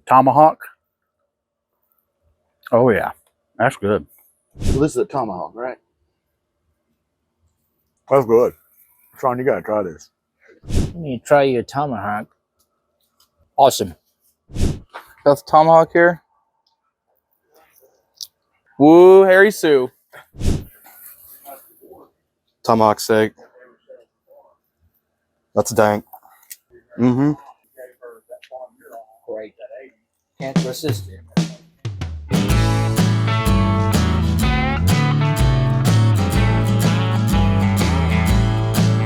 Tomahawk. Oh yeah, that's good. So this is a tomahawk, right? That's good. Sean, you gotta try this. Let me try your tomahawk. Awesome. Got the tomahawk here. Woo, Harry Sue. Tomahawk steak. That's dank. Great. Can't resist it.